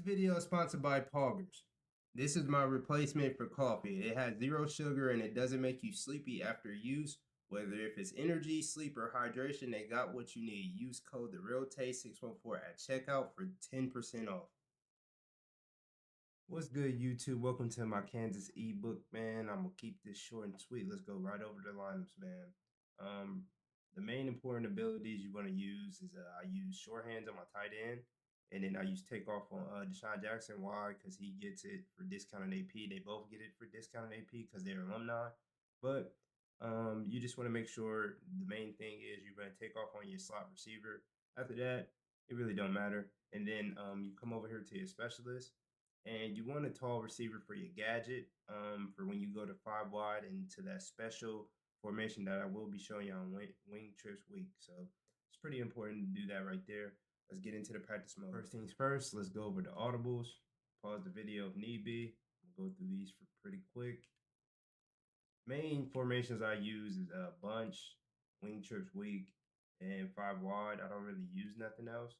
video is sponsored by Poggers. This is my replacement for coffee. It has 0 sugar and it doesn't make you sleepy after use. Whether if it's energy, sleep, or hydration, they got what you need. Use code TheRealTaste614 at checkout for 10% off. What's good, YouTube? Welcome to my Kansas ebook, man. I'm gonna keep this short and sweet. Let's go right over the lineups, man. The main important abilities you want to use is I use shorthands on my tight end, and then I use takeoff on Deshaun Jackson. Why? Because he gets it for discounted AP. They both get it for discounted AP because they're alumni. But you just want to make sure the main thing is you're going to take off on your slot receiver. After that, it really don't matter. And then you come over here to your specialist, and you want a tall receiver for your gadget for when you go to 5 wide into that special formation that I will be showing you on wing trips week. So it's pretty important to do that right there. Let's get into the practice mode. First things first, let's go over the audibles. Pause the video if need be. We'll go through these for pretty quick. Main formations I use is a bunch, wing trips week, and 5 wide. I don't really use nothing else.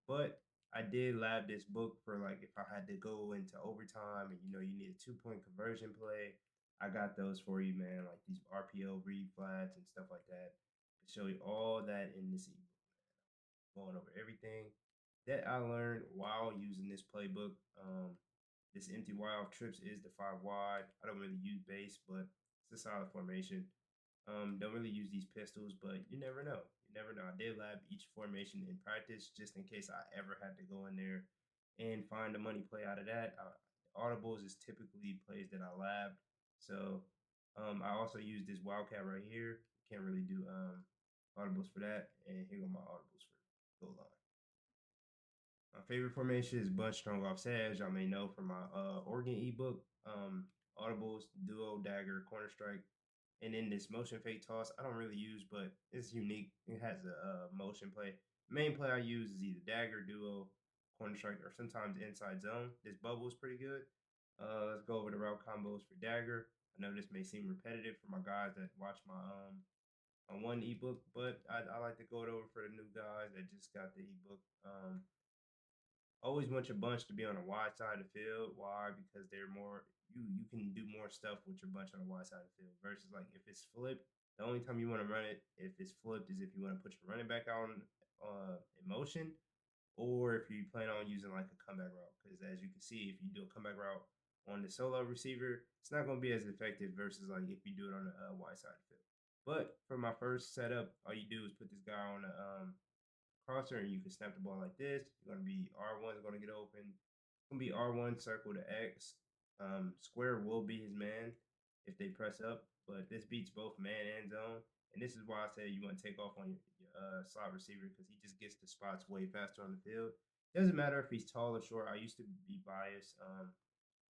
But I did lab this book for like if I had to go into overtime and you need a 2-point conversion play. I got those for you, man. Like these RPO read flats and stuff like that. To show you all that in this ebook, man. Going over everything that I learned while using this playbook. This empty wide trips is the 5 wide. I don't really use base, but it's a solid formation. Don't really use these pistols, but you never know. You never know. I did lab each formation in practice just in case I ever had to go in there and find a money play out of that. Audibles is typically plays that I labbed. So I also use this wildcat right here. Can't really do audibles for that. And here go my audibles for goal line. My favorite formation is bunch strong offset, as y'all may know from my Oregon ebook. Audibles, duo, dagger, corner strike. And then this motion fake toss, I don't really use, but it's unique. It has a motion play. Main play I use is either dagger, duo, corner strike, or sometimes inside zone. This bubble is pretty good. Let's go over the route combos for dagger. I know this may seem repetitive for my guys that watch my on one ebook, but I like to go over for the new guys that just got the ebook. Always want your bunch to be on the wide side of the field. Why? Because they're more you can do more stuff with your bunch on the wide side of the field versus like if it's flipped. The only time you want to run it if it's flipped is if you want to put your running back out in motion, or if you plan on using like a comeback route. Because as you can see, if you do a comeback route on the solo receiver, it's not going to be as effective versus like if you do it on the wide side of the field. But for my first setup, all you do is put this guy on the crosser and you can snap the ball like this. You're going to be R1 is going to get open. It's going to be R1 circle to X. Square will be his man if they press up, but this beats both man and zone. And this is why I say you want to take off on your slot receiver because he just gets the spots way faster on the field. Doesn't matter if he's tall or short. I used to be biased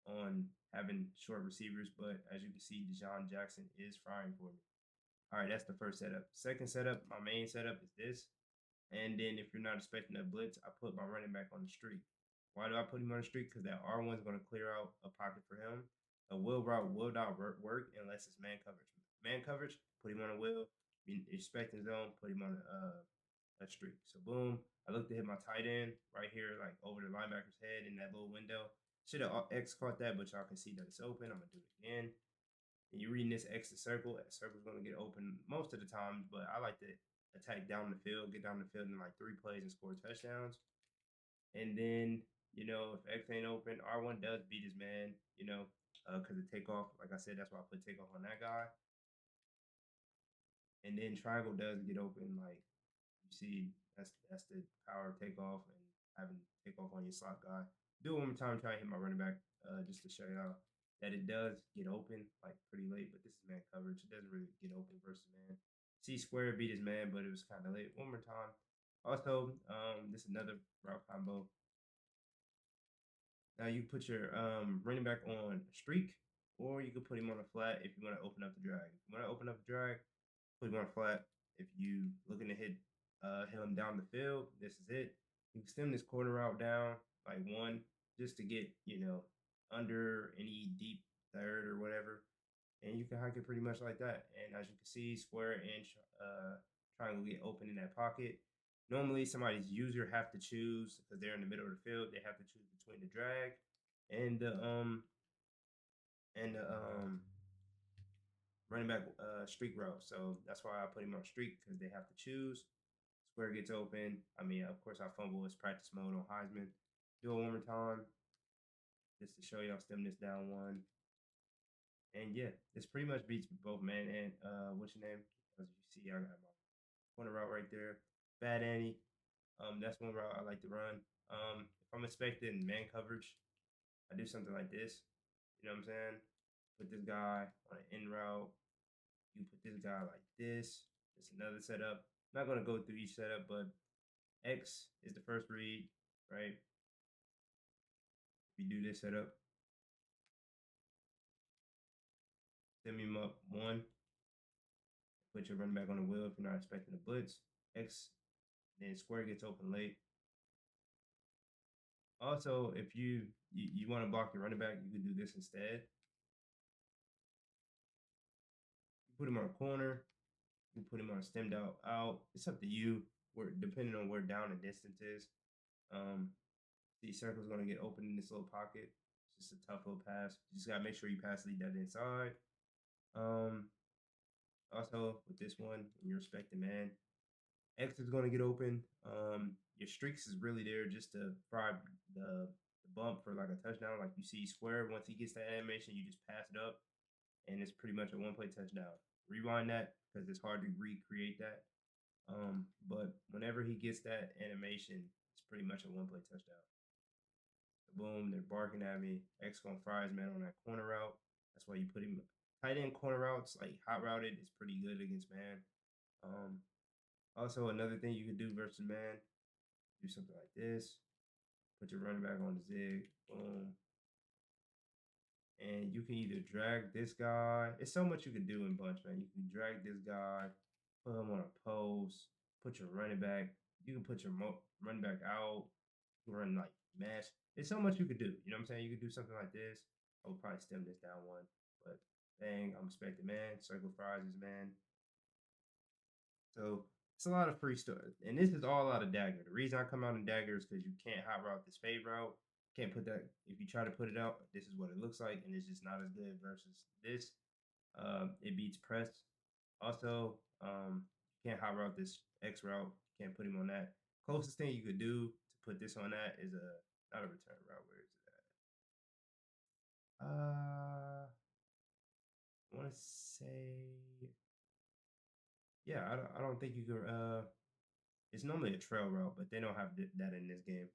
on having short receivers, but as you can see, Deshaun Jackson is frying for me. All right, that's the first setup. Second setup, my main setup is this. And then if you're not expecting a blitz, I put my running back on the streak. Why do I put him on the streak? Because that R1 is going to clear out a pocket for him. A wheel route will not work unless it's man coverage. Man coverage, put him on a wheel. Expecting zone, put him on a streak. So boom, I looked to hit my tight end right here, like over the linebacker's head in that little window. Should have X caught that, but y'all can see that it's open. I'm going to do it again. And you're reading this X to circle. That circle's going to get open most of the time, but I like to attack down the field, get down the field in like 3 plays and score touchdowns. And then, if X ain't open, R1 does beat his man, because the takeoff, like I said, that's why I put takeoff on that guy. And then triangle does get open, like you see, that's the power of takeoff and having takeoff on your slot guy. Do it one more time, try to hit my running back, just to show y'all that it does get open like pretty late, but this is man coverage. It doesn't really get open versus man. C square beat his man, but it was kind of late. One more time. Also, this is another route combo. Now you put your running back on a streak, or you can put him on a flat if you want to open up the drag. If you want to open up the drag, put him on a flat. If you looking to hit him down the field, this is it. You can stem this corner route down like 1 just to get under any deep third or whatever, and you can hike it pretty much like that. And as you can see, square and triangle get open in that pocket. Normally, somebody's user have to choose because they're in the middle of the field. They have to choose between the drag and the running back streak route. So that's why I put him on streak because they have to choose. Square gets open. I mean, of course, I fumble. It's practice mode on Heisman. Do it one more time just to show y'all stem this down one. And yeah, this pretty much beats both man and what's your name? As you see, I got my corner route right there. Bad Annie. That's one route I like to run. If I'm expecting man coverage, I do something like this. You know what I'm saying? Put this guy on an in route. You put this guy like this. It's another setup. I'm not gonna go through each setup, but X is the first read, right? If you do this setup, send him up one, put your running back on the wheel if you're not expecting a blitz. X, then square gets open late. Also, if you want to block your running back, you could do this instead. You put him on a corner. You put him on a stemmed out. It's up to you. Where depending on where down and distance is. The circle's gonna get open in this little pocket. It's just a tough little pass. You just gotta make sure you pass lead that inside. Um, Also with this one, when you're respecting man, X is gonna get open. Your streaks is really there just to fry the bump for like a touchdown. Like you see square, once he gets that animation, you just pass it up, and it's pretty much a one play touchdown. Rewind that because it's hard to recreate that. But whenever he gets that animation, it's pretty much a one play touchdown. Boom, they're barking at me. X gonna fry his man on that corner route. That's why you put him tight end corner routes, like hot routed, is pretty good against man. Um, Also another thing you could do versus man, do something like this. Put your running back on the zig, boom. And you can either drag this guy. It's so much you can do in bunch, man. You can drag this guy, put him on a post, put your running back. You can put your running back out, run like mesh. It's so much you could do. You know what I'm saying? You could do something like this. I would probably stem this down one, but dang, I'm expecting man. Circle fries is man. So it's a lot of free stuff. And this is all out of Dagger. The reason I come out in Dagger is because you can't hot route this fade route. Can't put that, if you try to put it out, this is what it looks like, and it's just not as good versus this. It beats press. Also, you can't hot route this X route. Can't put him on that. Closest thing you could do to put this on that is a, not a return route. Where is it at? I want to say, yeah, I don't think you can, it's normally a trail route, but they don't have that in this game.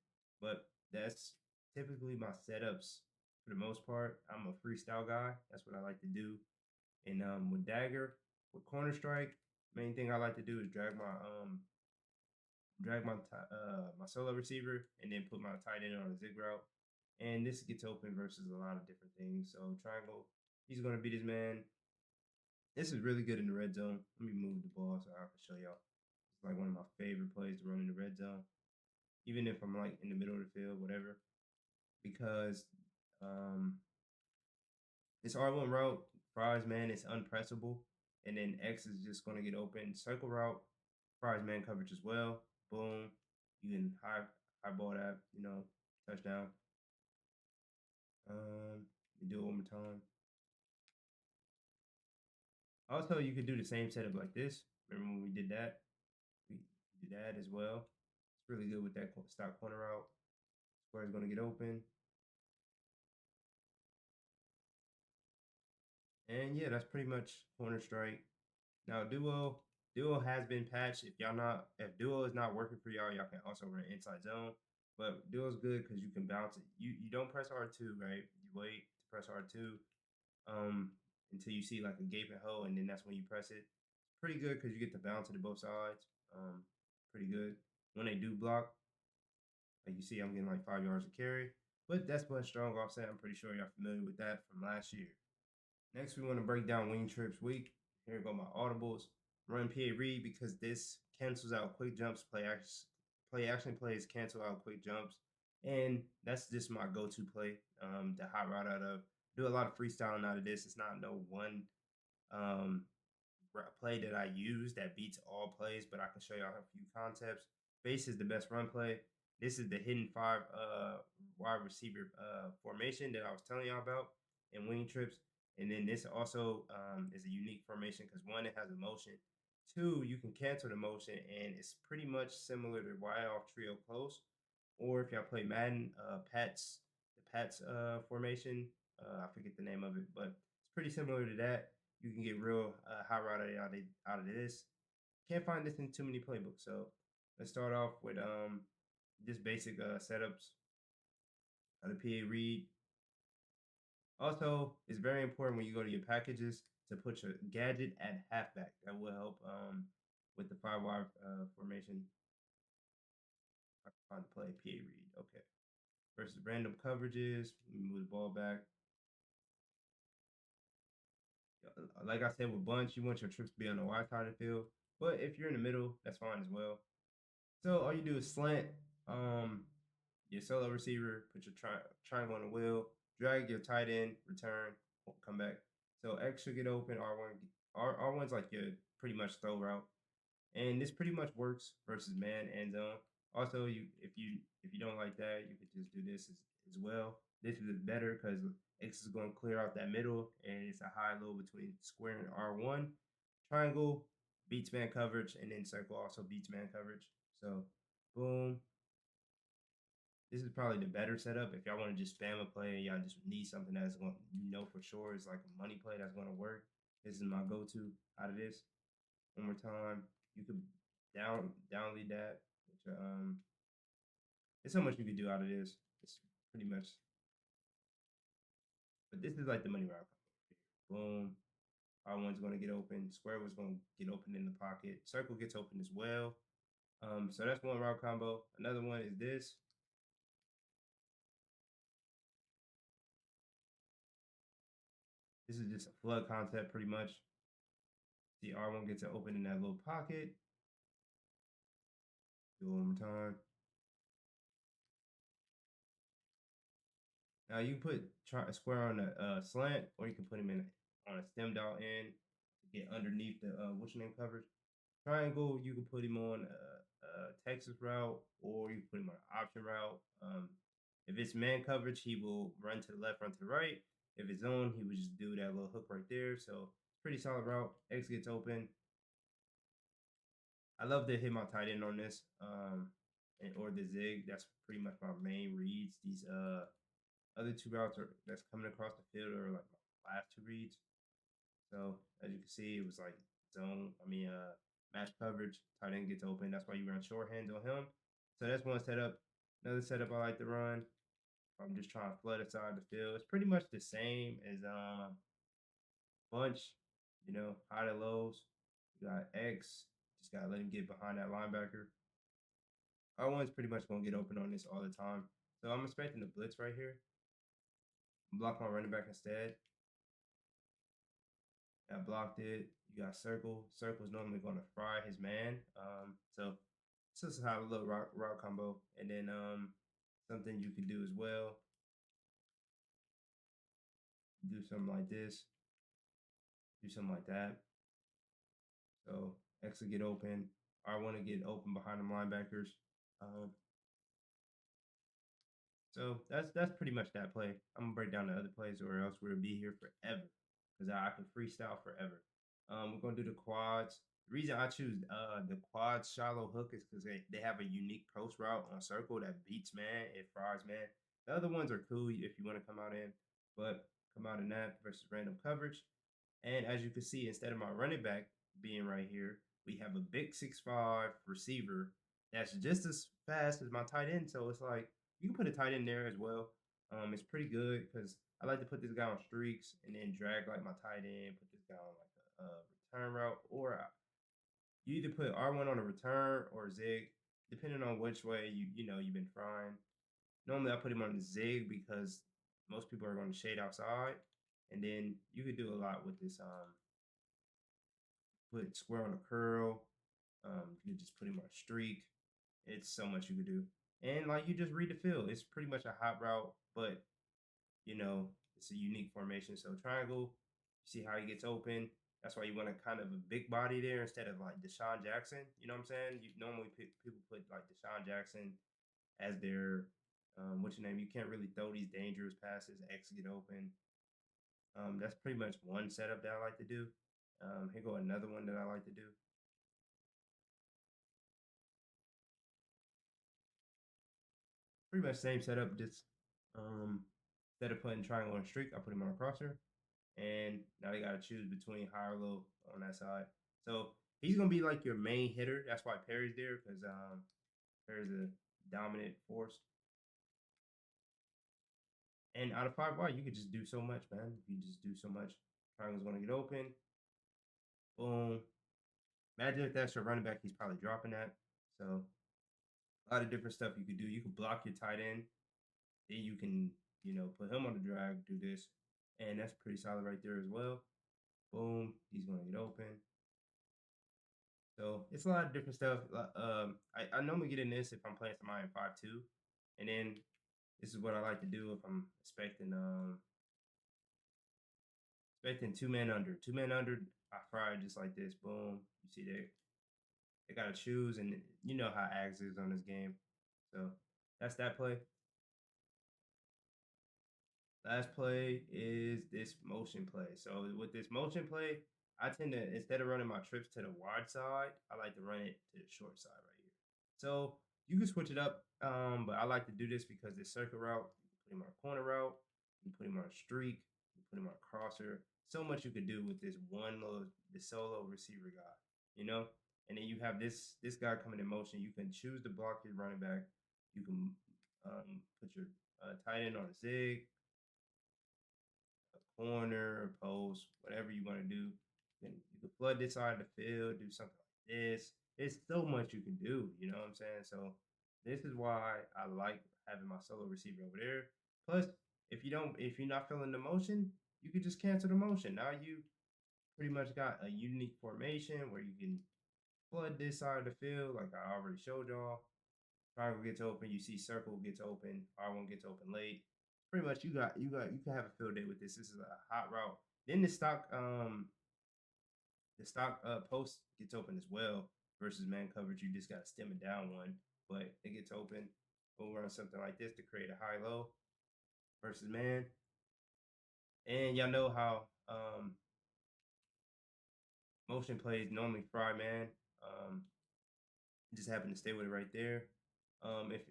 But that's typically my setups for the most part. I'm a freestyle guy. That's what I like to do. And with Dagger, with Corner Strike, main thing I like to do is drag my solo receiver and then put my tight end on a zig route. And this gets open versus a lot of different things. So triangle, he's gonna beat his man. This is really good in the red zone. Let me move the ball so I can show y'all. It's like one of my favorite plays to run in the red zone, even if I'm like in the middle of the field, whatever, because um, it's R1 route. Fries man is unpressable, and then X is just going to get open. Circle route, Fries man coverage as well. Boom, you can high ball that, touchdown. You do it one more time. Also, you could do the same setup like this. Remember when we did that? We do that as well. It's really good with that stock corner route. Square is going to get open. And yeah, that's pretty much Corner Strike. Now Duo has been patched. If Duo is not working for y'all, y'all can also run Inside Zone. But Duo's good because you can bounce it. You don't press R2, right? You wait to press R2 until you see like a gaping hole, and then that's when you press it. It's pretty good because you get to bounce it to both sides. Pretty good. When they do block, like you see, I'm getting like 5 yards of carry. But that's much strong offset. I'm pretty sure y'all familiar with that from last year. Next, we want to break down wing trips week. Here go my audibles. Run PA read because this cancels out quick jumps. Play action plays cancel out quick jumps, and that's just my go-to play. The hot route out of. Do a lot of freestyling out of this. It's not no one um, play that I use that beats all plays, but I can show y'all a few concepts. Base is the best run play. This is the hidden five wide receiver formation that I was telling y'all about in wing trips. And then this also is a unique formation because one, it has a motion. Two, you can cancel the motion, and it's pretty much similar to wide off trio close. Or if y'all play Madden, the Pats formation. I forget the name of it, but it's pretty similar to that. You can get real high route out of this. Can't find this in too many playbooks. So let's start off with just basic setups of the PA read. Also, it's very important when you go to your packages to put your gadget at halfback. That will help with the 5 wide formation. I can find the play PA read. Okay. Versus random coverages. Let me move the ball back. Like I said with bunch, you want your trips to be on the wide side of the field. But if you're in the middle, that's fine as well. So all you do is slant your solo receiver, put your triangle on the wheel, drag your tight end, return, come back. So X should get open. R1's like your pretty much throw route, and this pretty much works versus man and zone. Also, if you don't like that, you could just do this as well. This is better because X is going to clear out that middle, and it's a high low between square and R1. Triangle beats man coverage, and then circle also beats man coverage. So, boom. This is probably the better setup if y'all want to just spam a play and y'all just need something that's going for sure is like a money play that's going to work. This is my go-to out of this. One more time, you could downlead that. Which, there's so much you could do out of this. It's pretty much, but this is like the money route. Boom. R1's going to get open. Square was going to get open in the pocket. Circle gets open as well. So that's one route combo. Another one is this. This is just a flood concept pretty much. See, R1 gets to open in that little pocket. Do it one more time. Now you put a square on a slant, or you can put him in on a stemmed out end to get underneath the what's your name coverage. Triangle, you can put him on a Texas route, or you can put him on an option route. If it's man coverage, he will run to the left, run to the right. If it's zone, he would just do that little hook right there. So pretty solid route. X gets open. I love to hit my tight end on this, or the zig. That's pretty much my main reads. These other two routes that's coming across the field are like my last two reads. So as you can see, it was like match coverage. Tight end gets open. That's why you run short hands on him. So that's one setup. Another setup I like to run. I'm just trying to flood the side of the field. It's pretty much the same as bunch. High to lows. You got X. Just gotta let him get behind that linebacker. R1's pretty much gonna get open on this all the time. So I'm expecting the blitz right here. Block my running back instead. I blocked it. You got circle. Circle's normally going to fry his man. So just have a little route combo, and then something you could do as well. Do something like this. Do something like that. So X will get open. I want to get open behind the linebackers. So that's pretty much that play. I'm gonna break down the other plays, or else we'll be here forever, because I can freestyle forever. We're gonna do the quads. The reason I choose the quad shallow hook is because they have a unique post route on circle that beats man, it fries man. The other ones are cool if you want to come out in, but come out in that versus random coverage. And as you can see, instead of my running back being right here, we have a big 6'5" receiver that's just as fast as my tight end. So it's like you can put a tight end there as well. It's pretty good because I like to put this guy on streaks and then drag like my tight end, put this guy on like a return route, or you either put R1 on a return or zig, depending on which way you've been frying. Normally I put him on the zig because most people are going to shade outside, and then you could do a lot with this. Put square on a curl. You could just put him on a streak. It's so much you could do, and like you just read the field. It's pretty much a hot route, but it's a unique formation. So triangle, see how he gets open. That's why you want a kind of a big body there instead of like Deshaun Jackson. You know what I'm saying? You normally people put like Deshaun Jackson as their what's your name? You can't really throw these dangerous passes, X get open. That's pretty much one setup that I like to do. Here go another one that I like to do. Pretty much same setup, just instead of putting triangle and streak, I put him on a crosser. And now they gotta choose between high or low on that side. So he's gonna be like your main hitter. That's why Perry's there, because Perry's a dominant force. And out of 5 wide, you could just do so much, man. You just do so much. Triangle's gonna get open. Boom. Imagine if that's your running back, he's probably dropping that. So a lot of different stuff you could do. You could block your tight end. Then you can, put him on the drag, do this. And that's pretty solid right there as well. Boom. He's gonna get open. So it's a lot of different stuff. I normally get in this if I'm playing somebody in 5-2. And then this is what I like to do if I'm expecting 2 men under. 2 men under, I fry it just like this. Boom. You see they gotta choose, and you know how Ags is on this game. So that's that play. Last play is this motion play. So with this motion play, I tend to, instead of running my trips to the wide side, I like to run it to the short side right here. So you can switch it up, but I like to do this because this circle route, you can put him on a corner route, you put him on a streak, you put him on a crosser. So much you could do with this the solo receiver guy, you know. And then you have this guy coming in motion. You can choose to block your running back. You can put your tight end on a zig, corner, post, whatever you want to do. You can flood this side of the field, do something like this. It's so much you can do, you know what I'm saying? So this is why I like having my solo receiver over there. Plus, if you're not feeling the motion, you can just cancel the motion. Now you pretty much got a unique formation where you can flood this side of the field, like I already showed y'all. Triangle gets open, you see circle gets open, R1 gets open late. Pretty much you can have a field day with this. This is a hot route. Then the stock post gets open as well versus man coverage. You just gotta stem it down one, but it gets open. We'll run something like this to create a high low versus man. And y'all know how motion plays normally fry man. Just happen to stay with it right there.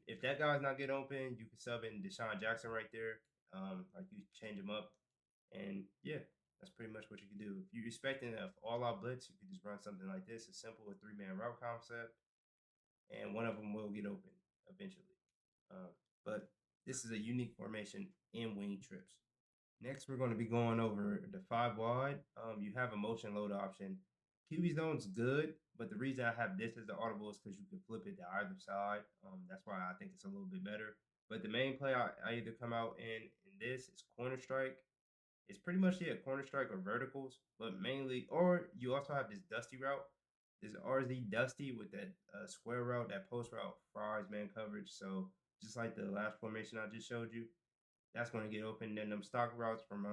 If that guy's not getting open, you can sub in Deshaun Jackson right there. Like you change him up, and yeah, that's pretty much what you can do. If you're expecting an all-out blitz, you could just run something like this. It's simple, a three-man route concept, and one of them will get open eventually. But this is a unique formation in wing trips. Next, we're going to be going over the 5 wide. You have a motion load option. QB zone's good, but the reason I have this as the audible is because you can flip it to either side. That's why I think it's a little bit better. But the main play I either come out in this is corner strike. It's pretty much corner strike or verticals, but mainly, or you also have this dusty route. This RZ dusty with that square route, that post route fries man coverage. So just like the last formation I just showed you, that's going to get open. Then them stock routes from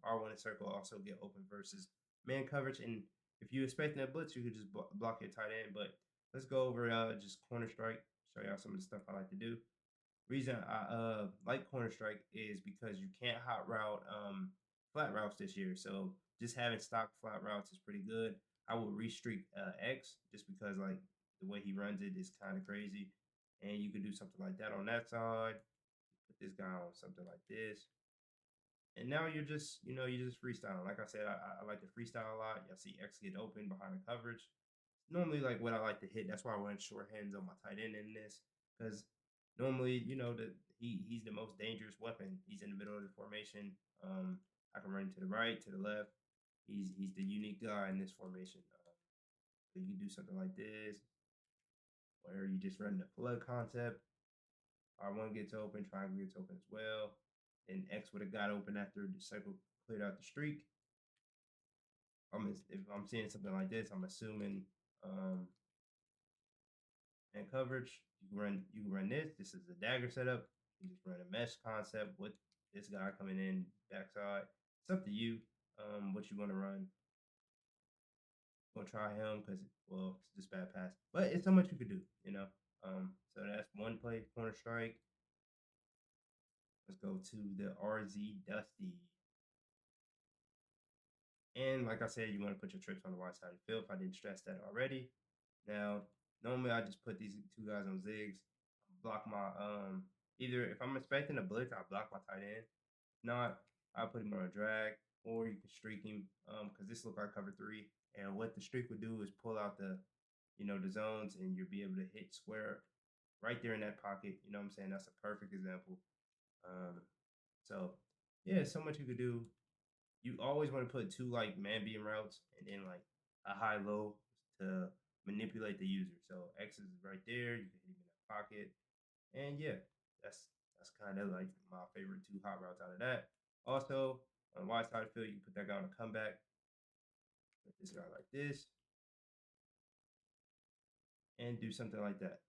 R1 and circle also get open versus man coverage. And if you're expecting a blitz, you could just block your tight end. But let's go over just corner strike, show y'all some of the stuff I like to do. Reason I like corner strike is because you can't hot route flat routes this year. So just having stock flat routes is pretty good. I will restreak X just because like the way he runs it is kind of crazy. And you could do something like that on that side. Put this guy on something like this. And now you're just freestyling. Like I said, I like to freestyle a lot. Y'all see X get open behind the coverage. It's normally like what I like to hit. That's why I went short hands on my tight end in this. Because normally, he's the most dangerous weapon. He's in the middle of the formation. I can run to the right, to the left. He's the unique guy in this formation. So you can do something like this, where you just run the flood concept. R1 gets open, triangle gets open as well. And X would have got open after the circle cleared out the streak. If I'm seeing something like this, I'm assuming and coverage. You can run this. This is a dagger setup. You just run a mesh concept with this guy coming in backside. It's up to you what you want to run. Gonna try him because, well, it's just bad pass. But it's so much you could do, you know. So that's one play, corner strike. Let's go to the RZ Dusty. And like I said, you want to put your trips on the wide side of the field. If I didn't stress that already. Now, normally I just put these two guys on zigs, block my either if I'm expecting a blitz, I block my tight end. If not, I put him on a drag, or you can streak him because this look like cover three. And what the streak would do is pull out the the zones, and you'll be able to hit square right there in that pocket. You know what I'm saying? That's a perfect example. So yeah, so much you could do. You always want to put two like man beam routes and then like a high low to manipulate the user. So X is right there. You can hit him in that pocket, and yeah, that's kind of like my favorite two hot routes out of that. Also, on the wide side of the field, you can put that guy on a comeback. Put this guy like this, and do something like that.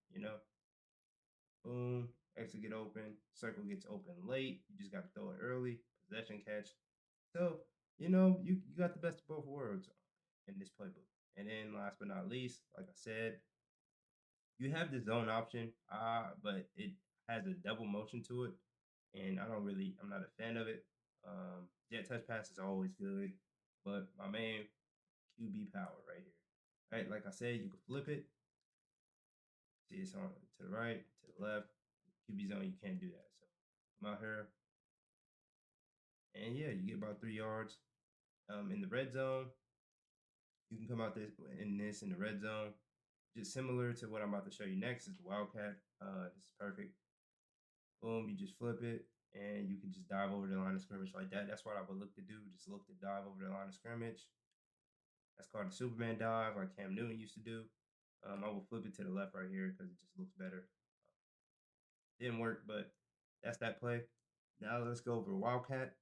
Boom, exit get open, circle gets open late. You just got to throw it early, possession catch. So, you got the best of both worlds in this playbook. And then last but not least, like I said, you have the zone option, but it has a double motion to it. And I'm not a fan of it. Jet touch pass is always good, but my main QB power right here. Right, like I said, you can flip it. See, it's on to the right, to the left. QB zone, you can't do that. So I'm out here, and yeah, you get about 3 yards. In the red zone, you can come out in the red zone, just similar to what I'm about to show you next. Is the Wildcat. This is perfect. Boom, you just flip it, and you can just dive over the line of scrimmage like that. That's what I would look to do. Just look to dive over the line of scrimmage. That's called the Superman dive, like Cam Newton used to do. I will flip it to the left right here because it just looks better. Didn't work, but that's that play. Now let's go over Wildcat.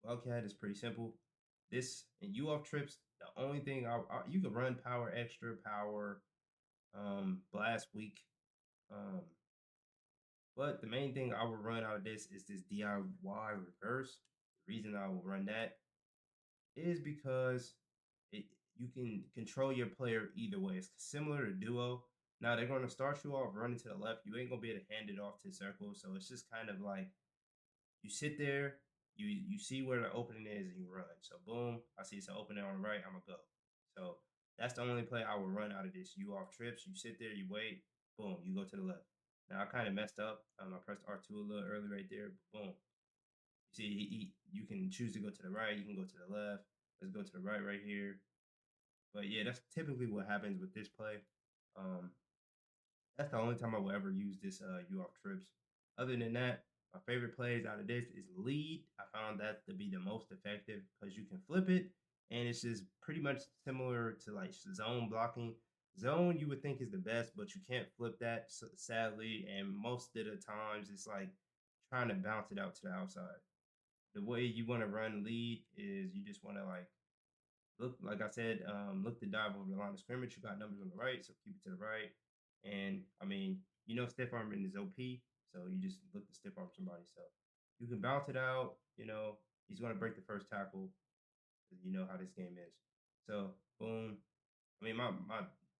Wildcat is pretty simple. This and you off trips. The only thing you can run power extra, power, blast weak, um, but the main thing I will run out of this is this DIY reverse. The reason I will run that is because it you can control your player either way. It's similar to duo. Now they're going to start you off running to the left. You ain't gonna be able to hand it off to circle, so it's just kind of like you sit there, you see where the opening is, and you run. So boom, I see it's an opening on the right. I'm gonna go. So that's the only play I will run out of this. You off trips, you sit there, you wait, boom, you go to the left. Now I kind of messed up. I pressed R2 a little early right there. Boom. You see, you can choose to go to the right. You can go to the left. Let's go to the right here. But yeah, that's typically what happens with this play. Um, that's the only time I will ever use this U off trips. Other than that, my favorite plays out of this is lead. I found that to be the most effective because you can flip it, and it's just pretty much similar to like zone blocking. Zone you would think is the best, but you can't flip that sadly, and most of the times it's like trying to bounce it out to the outside. The way you want to run lead is you just want to look, like I said, look to dive over the line of scrimmage. You got numbers on the right, so keep it to the right. And I mean, stiff arming is OP, so you just look to stiff arm somebody. So you can bounce it out. He's going to break the first tackle. You know how this game is. So boom. I mean, my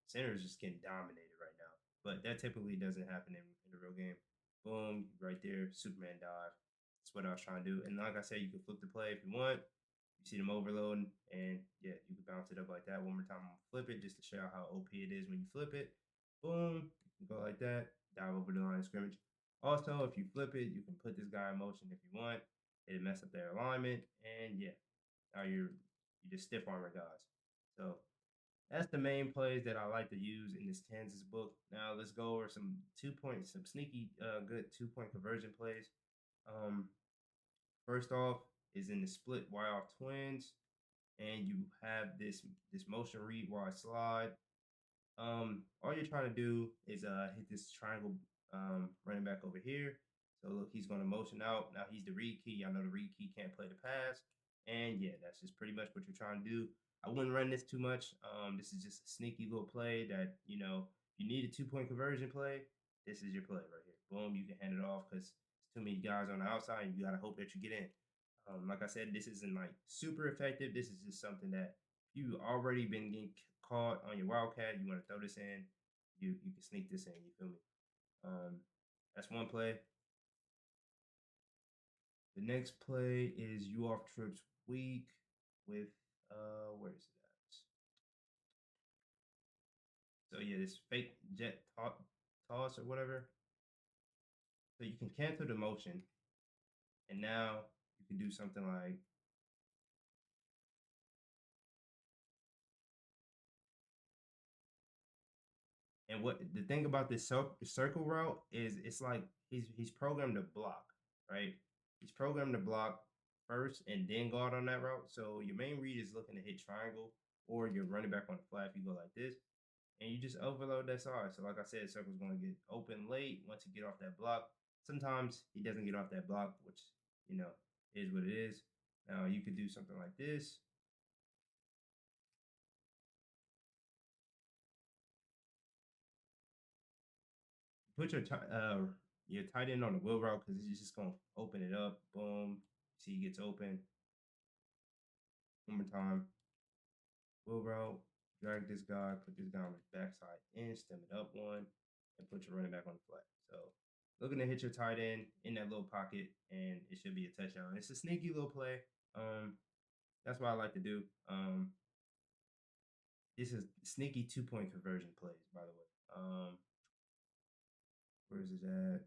center is just getting dominated right now, but that typically doesn't happen in the real game. Boom, right there, Superman dive. That's what I was trying to do. And like I said, you can flip the play if you want. You see them overloading, and yeah, you can bounce it up like that. One more time, I'm gonna flip it just to show how OP it is when you flip it. Boom, you can go like that, dive over the line of scrimmage. Also, if you flip it, you can put this guy in motion if you want. It'll mess up their alignment, and yeah, now you just stiff armor guys. So that's the main plays that I like to use in this Kansas book. Now let's go over some some sneaky, good 2-point conversion plays. Um, First off is in the split Y off twins, and you have this motion read wide slide. All you're trying to do is hit this triangle running back over here. So look, he's going to motion out. Now he's the read key. I know the read key can't play the pass, and yeah, that's just pretty much what you're trying to do. I wouldn't run this too much. This is just a sneaky little play that you need a 2-point conversion play. This is your play right here. Boom, you can hand it off because it's too many guys on the outside, and you gotta hope that you get in. Like I said, this isn't like super effective. This is just something that you already been getting caught on your Wildcat, you want to throw this in, you can sneak this in. You feel me? Um, that's one play. The next play is you off trips weak with where is it at? So yeah, this fake jet toss or whatever. So you can cancel the motion, and now you can do something like. And what the thing about this circle route is, it's like he's programmed to block, right? He's programmed to block first and then go out on that route. So your main read is looking to hit triangle, or you're running back on the flat if you go like this, and you just overload that side. So like I said, circle's going to get open late once you get off that block. Sometimes he doesn't get off that block, which you know is what it is. Now you could do something like this. Put your tight end on the wheel route because it's just gonna open it up. Boom. See, he gets open. One more time. Wheel route. Drag this guy. Put this guy on his backside in. Stem it up one, and put your running back on the flat. So looking to hit your tight end in that little pocket, and it should be a touchdown. It's a sneaky little play. That's what I like to do. This is sneaky 2-point conversion plays, by the way. Where's it at?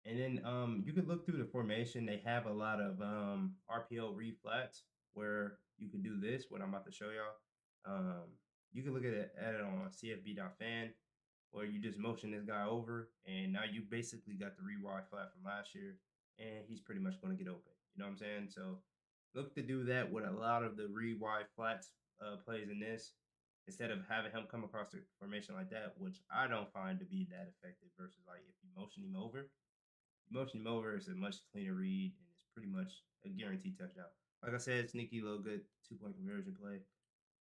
And then you could look through the formation. They have a lot of RPO read flats where you could do this, what I'm about to show y'all. You can look at it on CFB.fan, where you just motion this guy over, and now you basically got the rewind flat from last year, and he's pretty much going to get open. You know what I'm saying? So look to do that with a lot of the rewind flats plays in this, instead of having him come across the formation like that, which I don't find to be that effective versus like if you motion him over. Motion him over is a much cleaner read, and it's pretty much a guaranteed touchdown. Like I said, sneaky little good 2-point conversion play.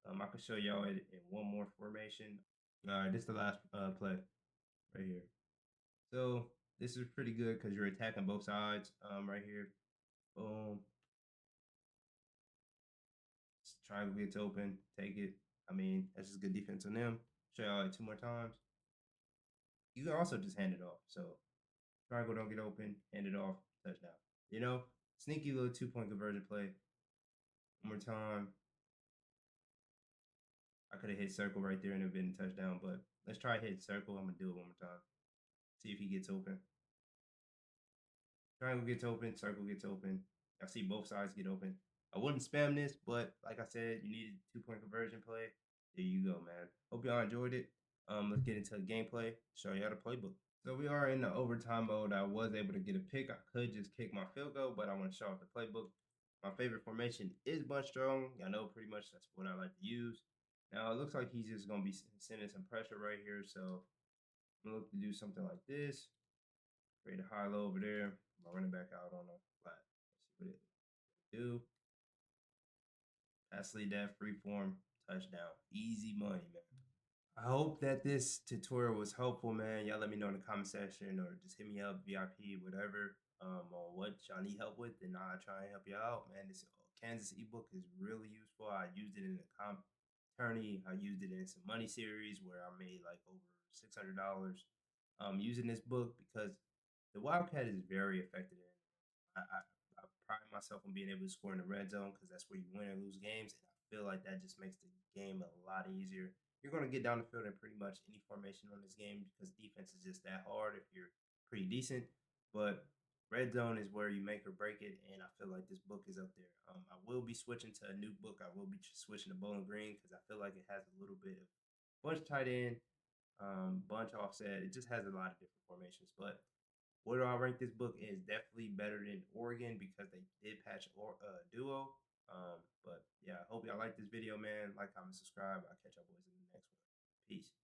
I can show y'all it in one more formation. All right, this is the last play right here. So this is pretty good because you're attacking both sides right here. Boom. Triangle gets open. Take it. I mean, that's just good defense on them. Show y'all it 2 more times. You can also just hand it off. So triangle don't get open, hand it off, touchdown. You know, sneaky little 2-point conversion play. One more time. I could have hit circle right there and it been a touchdown, but let's try hit circle. I'm gonna do it one more time. See if he gets open. Triangle gets open, circle gets open. I see both sides get open. I wouldn't spam this, but like I said, you need a 2-point conversion play. There you go, man. Hope y'all enjoyed it. Let's get into the gameplay. Show y'all the playbook. So we are in the overtime mode. I was able to get a pick. I could just kick my field goal, but I want to show off the playbook. My favorite formation is bunch strong. I know pretty much that's what I like to use. Now it looks like he's just gonna be sending some pressure right here. So I'm gonna look to do something like this. Create a high low over there. My running back out on a flat. Let's see what it do. Pass lead that free form touchdown. Easy money, man. I hope that this tutorial was helpful, man. Y'all let me know in the comment section, or just hit me up, VIP, whatever, on what y'all need help with, and I'll try and help you out, man. This Kansas ebook is really useful. I used it in a comp tourney. I used it in some money series where I made like over $600 using this book, because the Wildcat is very effective in it. I pride myself on being able to score in the red zone because that's where you win or lose games. And I feel like that just makes the game a lot easier. You're going to get down the field in pretty much any formation on this game because defense is just that hard if you're pretty decent. But red zone is where you make or break it, and I feel like this book is up there. I will be switching to a new book. I will be switching to Bowling Green because I feel like it has a little bit of bunch tight end, bunch offset. It just has a lot of different formations. But where do I rank this book? Is definitely better than Oregon because they did patch Duo. But yeah, I hope y'all like this video, man. Like, comment, subscribe. I'll catch y'all boys in the next one. Peace.